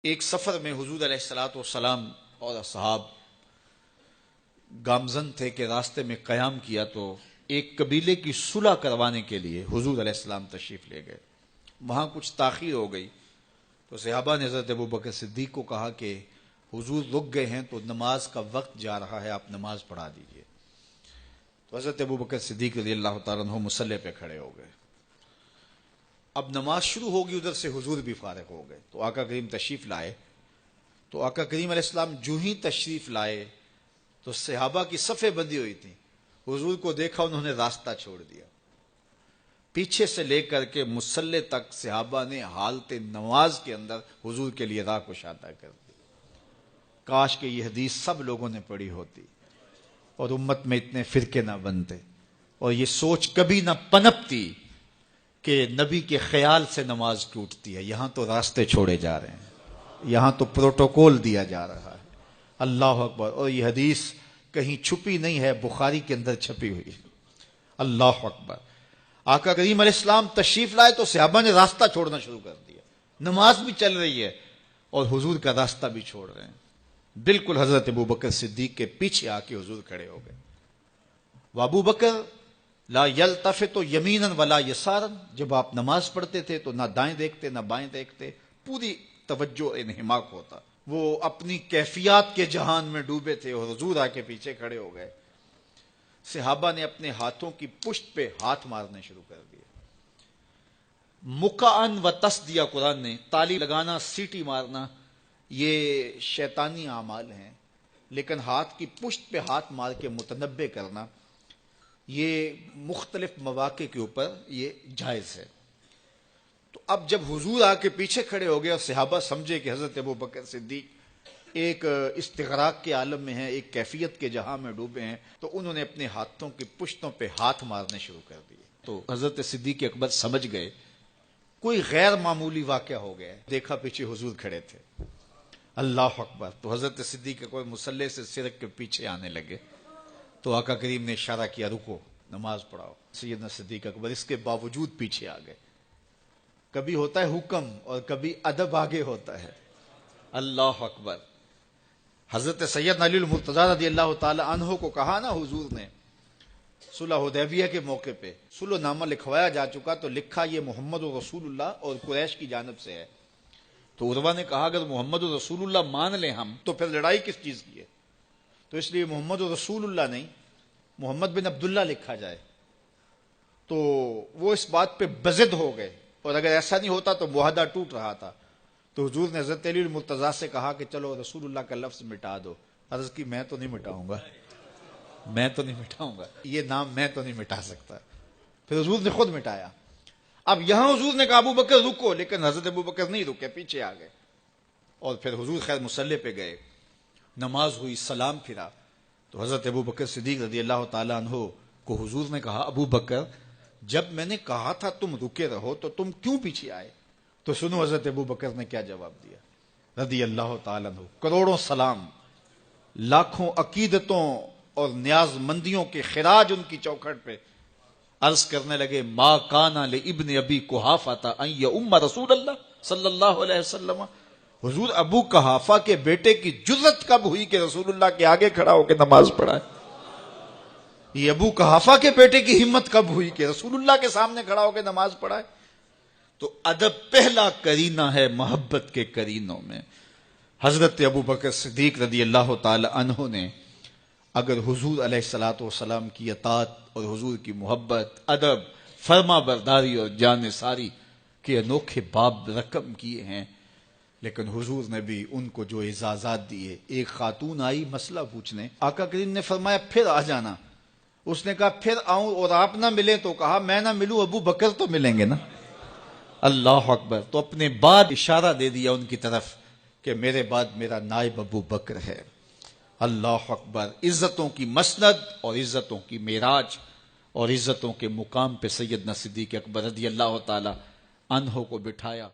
ایک سفر میں حضور علیہ الصلوۃ والسلام اور اصحاب گامزن تھے کہ راستے میں قیام کیا تو ایک قبیلے کی صلح کروانے کے لیے حضور علیہ السلام تشریف لے گئے. وہاں کچھ تاخیر ہو گئی تو صحابہ نے حضرت ابوبکر صدیق کو کہا کہ حضور رک گئے ہیں تو نماز کا وقت جا رہا ہے، آپ نماز پڑھا دیجئے. تو حضرت ابوبکر صدیق رضی اللہ تعالیٰ عنہ مصلی پہ کھڑے ہو گئے. اب نماز شروع ہوگی، ادھر سے حضور بھی فارغ ہو گئے تو آقا کریم تشریف لائے. تو آقا کریم علیہ السلام جو ہی تشریف لائے تو صحابہ کی صفیں بندی ہوئی تھیں. حضور کو دیکھا، انہوں نے راستہ چھوڑ دیا. پیچھے سے لے کر کے مصلی تک صحابہ نے حالت نماز کے اندر حضور کے لیے راہ کشادہ کر دی. کاش کہ یہ حدیث سب لوگوں نے پڑھی ہوتی اور امت میں اتنے فرقے نہ بنتے اور یہ سوچ کبھی نہ پنپتی کہ نبی کے خیال سے نماز ٹوٹتی ہے. یہاں تو راستے چھوڑے جا رہے ہیں، یہاں تو پروٹوکول دیا جا رہا ہے. اللہ اکبر. اور یہ حدیث کہیں چھپی نہیں ہے، بخاری کے اندر چھپی ہوئی. اللہ اکبر. آقا کریم علیہ السلام تشریف لائے تو صحابہ نے راستہ چھوڑنا شروع کر دیا. نماز بھی چل رہی ہے اور حضور کا راستہ بھی چھوڑ رہے ہیں. بالکل حضرت ابوبکر صدیق کے پیچھے آ کے حضور کھڑے ہو گئے. ابو بکر لا یلتفت یمینا ولا یسارا، جب آپ نماز پڑھتے تھے تو نہ دائیں دیکھتے نہ بائیں دیکھتے، پوری توجہ انہماک ہوتا. وہ اپنی کیفیات کے جہان میں ڈوبے تھے اور حضور آ کے پیچھے کھڑے ہو گئے. صحابہ نے اپنے ہاتھوں کی پشت پہ ہاتھ مارنے شروع کر دیے. مکعن و تس دیا قرآن نے. تالی لگانا، سیٹی مارنا یہ شیطانی اعمال ہیں، لیکن ہاتھ کی پشت پہ ہاتھ مار کے متنبع کرنا یہ مختلف مواقع کے اوپر یہ جائز ہے. تو اب جب حضور آ کے پیچھے کھڑے ہو گئے اور صحابہ سمجھے کہ حضرت ابوبکر صدیق ایک استغراق کے عالم میں ہیں، ایک کیفیت کے جہاں میں ڈوبے ہیں، تو انہوں نے اپنے ہاتھوں کی پشتوں پہ ہاتھ مارنے شروع کر دیے. تو حضرت صدیق اکبر سمجھ گئے کوئی غیر معمولی واقعہ ہو گیا. دیکھا پیچھے حضور کھڑے تھے. اللہ اکبر. تو حضرت صدیق اکبر مصلی سے سرک کے پیچھے آنے لگے تو آقا کریم نے اشارہ کیا رکو، نماز پڑھاؤ. سیدنا صدیق اکبر اس کے باوجود پیچھے آ گئے. کبھی ہوتا ہے حکم اور کبھی ادب آگے ہوتا ہے. اللہ اکبر. حضرت سیدنا علی المرتضیٰ رضی اللہ تعالی عنہ کو کہا نا حضور نے صلح حدیبیہ کے موقع پہ صلح نامہ لکھوایا جا چکا تو لکھا یہ محمد رسول اللہ اور قریش کی جانب سے ہے. تو عروہ نے کہا اگر محمد رسول اللہ مان لیں ہم تو پھر لڑائی کس چیز کی ہے؟ تو اس لیے محمد رسول اللہ نہیں، محمد بن عبداللہ لکھا جائے. تو وہ اس بات پہ بضد ہو گئے اور اگر ایسا نہیں ہوتا تو معاہدہ ٹوٹ رہا تھا. تو حضور نے حضرت علی المرتضیٰ سے کہا کہ چلو رسول اللہ کا لفظ مٹا دو. عرض کی میں تو نہیں مٹاؤں گا، میں تو نہیں مٹاؤں گا، یہ نام میں تو نہیں مٹا سکتا. پھر حضور نے خود مٹایا. اب یہاں حضور نے کہا ابو بکر رکو، لیکن حضرت ابو بکر نہیں رکے، پیچھے آ گئے. اور پھر حضور خیر مصلی پہ گئے، نماز ہوئی، سلام پھرا. تو حضرت ابو بکر صدیق رضی اللہ تعالیٰ عنہ کو حضور نے کہا ابو بکر جب میں نے کہا تھا تم رکے رہو تو تم کیوں پیچھے آئے؟ تو سنو حضرت ابو بکر نے کیا جواب دیا رضی اللہ تعالیٰ عنہ. کروڑوں سلام، لاکھوں عقیدتوں اور نیاز مندیوں کے خراج ان کی چوکھٹ پہ عرض کرنے لگے ما کان لابن ابی قحافہ ان یؤم رسول اللہ صلی اللہ علیہ وسلم. حضور ابو قحافہ کے بیٹے کی جرت کب ہوئی کہ رسول اللہ کے آگے کھڑا ہو کے نماز پڑھائے؟ یہ ابو قحافہ کے بیٹے کی ہمت کب ہوئی کہ رسول اللہ کے سامنے کھڑا ہو کے نماز پڑھائے؟ تو ادب پہلا کرینہ ہے محبت کے کرینوں میں. حضرت ابو بکر صدیق رضی اللہ تعالی عنہ نے اگر حضور علیہ الصلوۃ والسلام کی اطاعت اور حضور کی محبت، ادب، فرما برداری اور جان ساری کے انوکھے باب رقم کیے ہیں، لیکن حضور نے بھی ان کو جو اعزازات دیے. ایک خاتون آئی مسئلہ پوچھنے، آقا کریم نے فرمایا پھر آ جانا. اس نے کہا پھر آؤں اور آپ نہ ملیں؟ تو کہا میں نہ ملوں ابو بکر تو ملیں گے نا. اللہ اکبر. تو اپنے بعد اشارہ دے دیا ان کی طرف کہ میرے بعد میرا نائب ابو بکر ہے. اللہ اکبر. عزتوں کی مسند اور عزتوں کی معراج اور عزتوں کے مقام پہ سیدنا صدیق اکبر رضی اللہ تعالی عنہ کو بٹھایا.